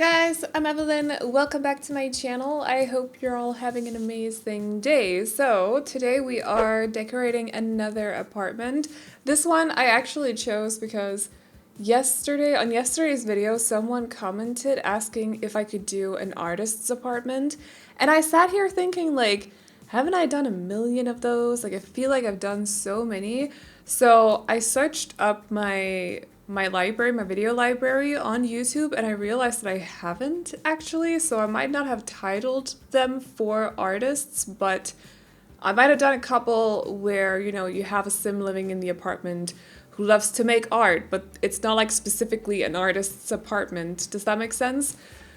guys, I'm Aveline. Welcome back to my channel. I hope you're all having an amazing day. So today we are decorating another apartment. This one I actually chose because on yesterday's video someone commented asking if I could do an artist's apartment, and I sat here thinking, like, haven't I done a million of those? Like, I feel like I've done so many. So I searched up my library, my video library on YouTube, and I realized that I haven't actually, so I might not have titled them for artists, but I might have done a couple where, you know, you have a sim living in the apartment who loves to make art, but it's not like specifically an artist's apartment. Does that make sense?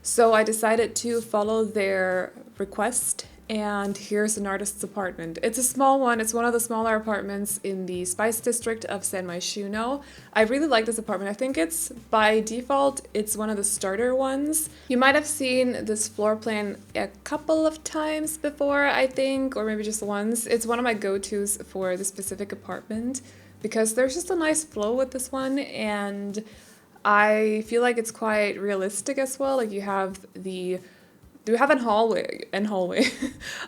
So I decided to follow their request, and here's an artist's apartment. It's a small one. It's one of the smaller apartments in the Spice District of San Myshuno. I really like this apartment. I think it's, by default, it's one of the starter ones. You might have seen this floor plan a couple of times before, I think, or maybe just once. It's one of my go-tos for the specific apartment because there's just a nice flow with this one, and I feel like it's quite realistic as well. Like, you have a hallway,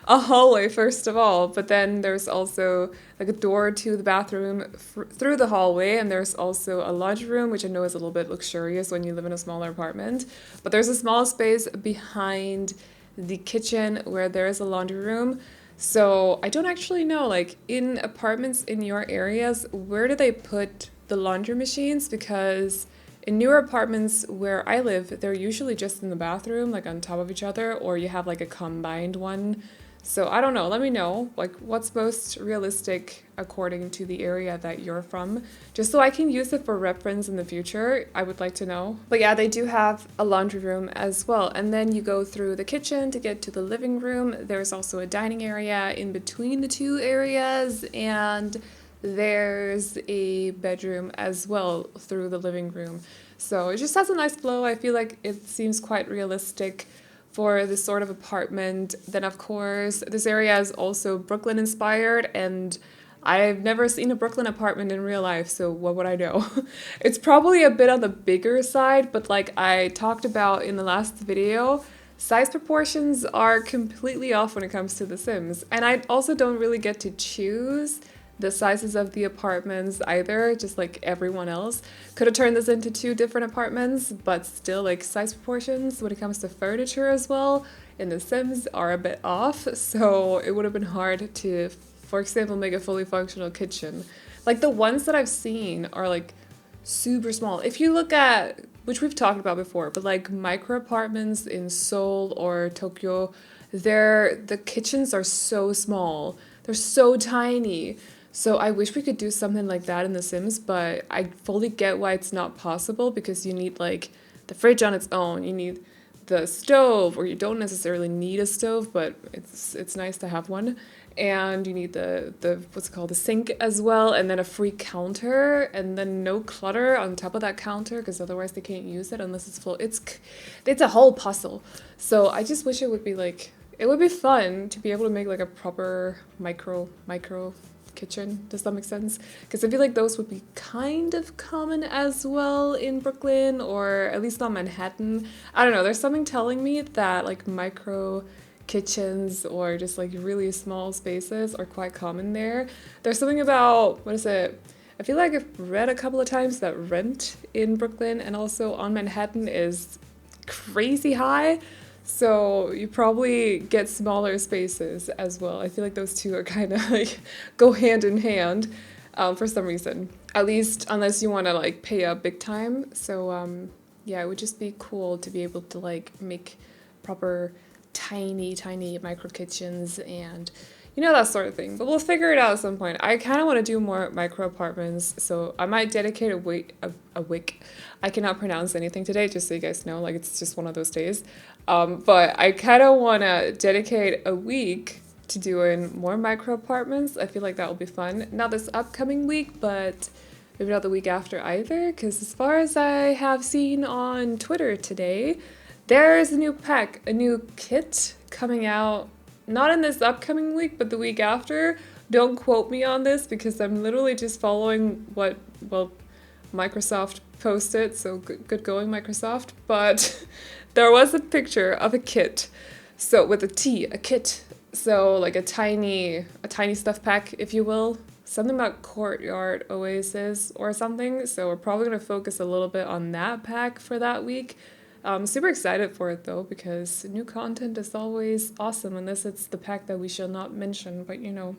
a hallway first of all, but then there's also like a door to the bathroom through the hallway, and there's also a laundry room, which I know is a little bit luxurious when you live in a smaller apartment, but there's a small space behind the kitchen where there is a laundry room. So I don't actually know, like, in apartments in your areas, where do they put the laundry machines? Because in newer apartments where I live, they're usually just in the bathroom, like on top of each other, or you have like a combined one. So I don't know, let me know, like, what's most realistic according to the area that you're from, just so I can use it for reference in the future. I would like to know. But yeah, they do have a laundry room as well. And then you go through the kitchen to get to the living room. There's also a dining area in between the two areas, and there's a bedroom as well through the living room. So it just has a nice flow. I feel like it seems quite realistic for this sort of apartment. Then of course, this area is also Brooklyn inspired, and I've never seen a Brooklyn apartment in real life, so what would I know? It's probably a bit on the bigger side, but like I talked about in the last video, size proportions are completely off when it comes to The Sims. And I also don't really get to choose the sizes of the apartments either, just like everyone else. Could have turned this into 2 different apartments, but still, like, size proportions when it comes to furniture as well in The Sims are a bit off, so it would have been hard to, for example, make a fully functional kitchen. Like, the ones that I've seen are like super small. If you look at, which we've talked about before, but like micro apartments in Seoul or Tokyo, the kitchens are so small. They're so tiny. So I wish we could do something like that in The Sims, but I fully get why it's not possible, because you need like the fridge on its own, you need the stove, or you don't necessarily need a stove, but it's nice to have one, and you need the what's it called, the sink as well, and then a free counter, and then no clutter on top of that counter, because otherwise they can't use it unless it's full. It's a whole puzzle. So I just wish it would be fun to be able to make like a proper micro kitchen. Does that make sense? Because I feel like those would be kind of common as well in Brooklyn, or at least not Manhattan. I don't know, there's something telling me that like micro kitchens or just like really small spaces are quite common there. There's something about, what is it? I feel like I've read a couple of times that rent in Brooklyn and also on Manhattan is crazy high. So you probably get smaller spaces as well. I feel like those two are kind of like go hand in hand for some reason. At least unless you want to like pay up big time. So yeah, it would just be cool to be able to like make proper tiny micro kitchens and, you know, that sort of thing. But we'll figure it out at some point. I kind of want to do more micro apartments, so I might dedicate a week. I cannot pronounce anything today, just so you guys know, like, it's just one of those days. But I kind of want to dedicate a week to doing more micro apartments. I feel like that will be fun. Not this upcoming week, but maybe not the week after either, because as far as I have seen on Twitter today, there's a new pack, a new kit coming out, not in this upcoming week, but the week after. Don't quote me on this, because I'm literally just following what, well, Microsoft post it, so good going, Microsoft. But there was a picture of a kit, so with a T, a kit, so like a tiny stuff pack, if you will. Something about Courtyard Oasis or something. So we're probably gonna focus a little bit on that pack for that week. I'm super excited for it though, because new content is always awesome, unless it's the pack that we shall not mention, but you know,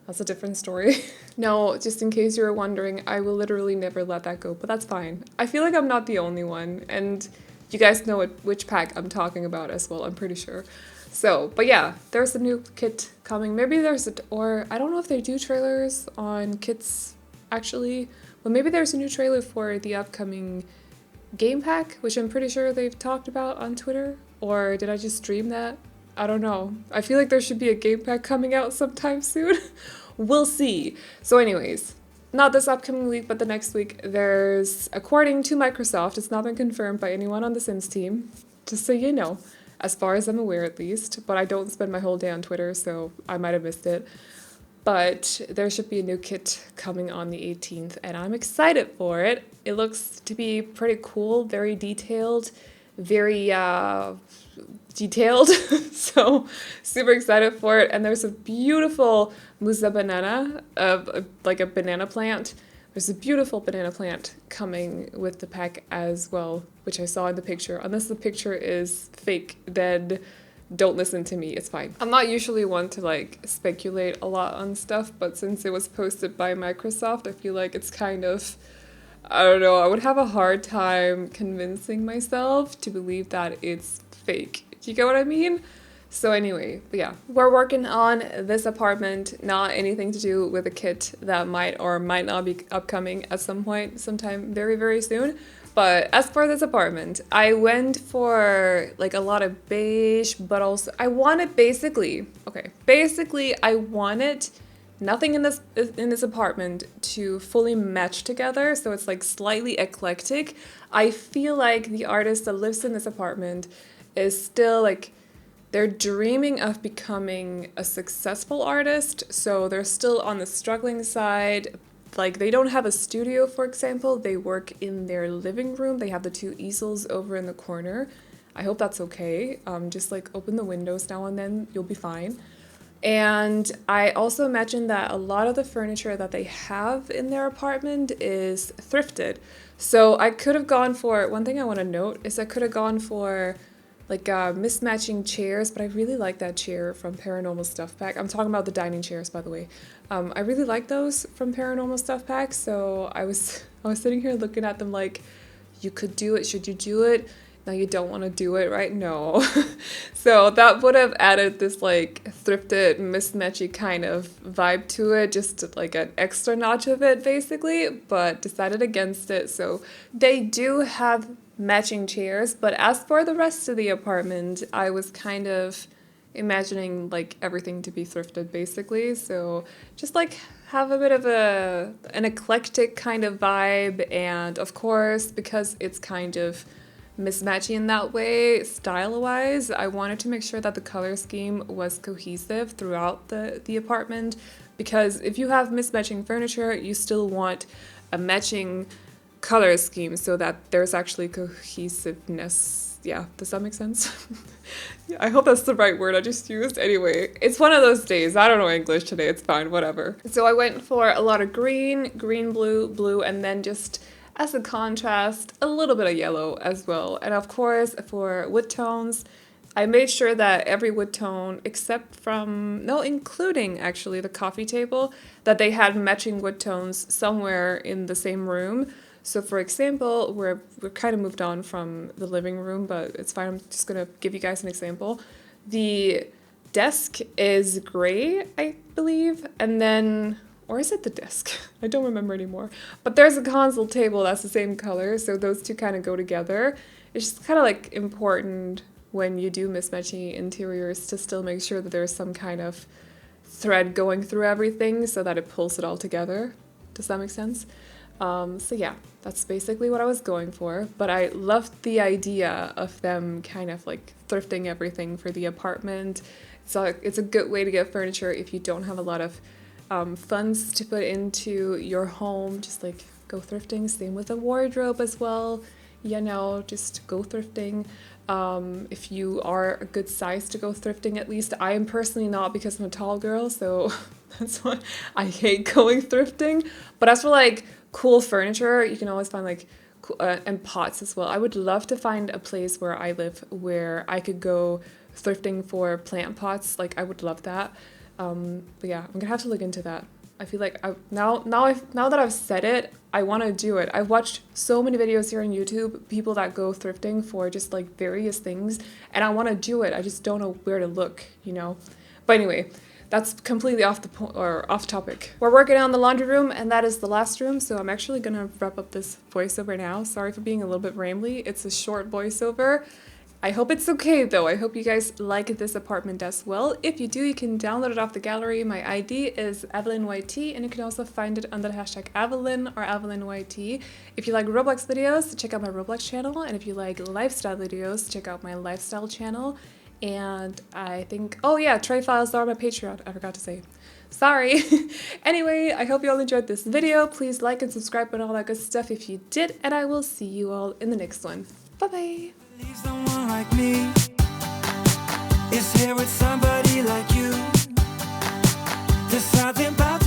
that's a different story. No, just in case you were wondering, I will literally never let that go, but that's fine. I feel like I'm not the only one, and you guys know which pack I'm talking about as well, I'm pretty sure. So, but yeah, there's a new kit coming. Maybe or I don't know if they do trailers on kits actually, but maybe there's a new trailer for the upcoming game pack, which I'm pretty sure they've talked about on Twitter. Or did I just dream that? I don't know. I feel like there should be a game pack coming out sometime soon. We'll see. So anyways, not this upcoming week, but the next week, there's, according to Microsoft, it's not been confirmed by anyone on the Sims team, just so you know, as far as I'm aware at least, but I don't spend my whole day on Twitter, so I might have missed it. But there should be a new kit coming on the 18th, and I'm excited for it. It looks to be pretty cool, very detailed, very detailed, so super excited for it. And there's a beautiful Musa banana, like a banana plant. There's a beautiful banana plant coming with the pack as well, which I saw in the picture. Unless the picture is fake, then don't listen to me, it's fine. I'm not usually one to like speculate a lot on stuff, but since it was posted by Microsoft, I feel like it's kind of, I don't know, I would have a hard time convincing myself to believe that it's fake. Do you get what I mean? So anyway, but yeah, we're working on this apartment, not anything to do with a kit that might or might not be upcoming at some point, sometime very, very soon. But as for this apartment, I went for like a lot of beige, but also I wanted basically I wanted nothing in this apartment to fully match together, so it's like slightly eclectic. I feel like the artist that lives in this apartment is still like, they're dreaming of becoming a successful artist, so they're still on the struggling side. Like, they don't have a studio, for example. They work in their living room. They have the 2 easels over in the corner. I hope that's okay. Just like open the windows now and then, you'll be fine. And I also imagine that a lot of the furniture that they have in their apartment is thrifted. So I could have gone for, one thing I want to note is I could have gone for like mismatching chairs, but I really like that chair from Paranormal Stuff Pack. I'm talking about the dining chairs, by the way. I really like those from Paranormal Stuff Pack, so I was sitting here looking at them like, you could do it, should you do it? No, you don't want to do it, right? No. So that would have added this like thrifted, mismatchy kind of vibe to it, just like an extra notch of it basically, but decided against it. So they do have matching chairs, but as for the rest of the apartment, I was kind of imagining like everything to be thrifted basically, so just like have a bit of an eclectic kind of vibe, and of course because it's kind of mismatchy in that way style-wise, I wanted to make sure that the color scheme was cohesive throughout the apartment, because if you have mismatching furniture, you still want a matching color scheme so that there's actually cohesiveness. Yeah, does that make sense? Yeah, I hope that's the right word I just used. Anyway, it's one of those days. I don't know English today. It's fine, whatever. So I went for a lot of green, blue, and then just as a contrast, a little bit of yellow as well. And of course, for wood tones, I made sure that every wood tone, including actually the coffee table, that they had matching wood tones somewhere in the same room. So for example, we're kind of moved on from the living room, but it's fine. I'm just going to give you guys an example. The desk is gray, I believe, and then, or is it the desk? I don't remember anymore. But there's a console table that's the same color, so those two kind of go together. It's just kind of like important when you do mismatchy interiors to still make sure that there's some kind of thread going through everything so that it pulls it all together. Does that make sense? So yeah, that's basically what I was going for, but I loved the idea of them kind of like thrifting everything for the apartment. So it's a good way to get furniture if you don't have a lot of funds to put into your home, just like go thrifting. Same with a wardrobe as well. You know, just go thrifting. If you are a good size to go thrifting, at least. I am personally not because I'm a tall girl, so that's why I hate going thrifting. But as for like cool furniture, you can always find like and pots as well. I would love to find a place where I live where I could go thrifting for plant pots. Like I would love that. But yeah, I'm gonna have to look into that. I feel like now that I've said it, I want to do it. I've watched so many videos here on YouTube, people that go thrifting for just like various things, and I want to do it. I just don't know where to look, you know. But anyway, that's completely off the point or off topic. We're working on the laundry room, and that is the last room. So I'm actually gonna wrap up this voiceover now. Sorry for being a little bit rambly. It's a short voiceover. I hope it's okay though. I hope you guys like this apartment as well. If you do, you can download it off the gallery. My ID is AvelineYT, and you can also find it under the hashtag Aveline or AvelineYT. If you like Roblox videos, check out my Roblox channel, and if you like lifestyle videos, check out my lifestyle channel. And I think, oh yeah, tray files are on my Patreon. I forgot to say. Sorry. Anyway, I hope you all enjoyed this video. Please like and subscribe and all that good stuff if you did, and I will see you all in the next one. Bye-bye. Someone like me is here with somebody like you. There's something about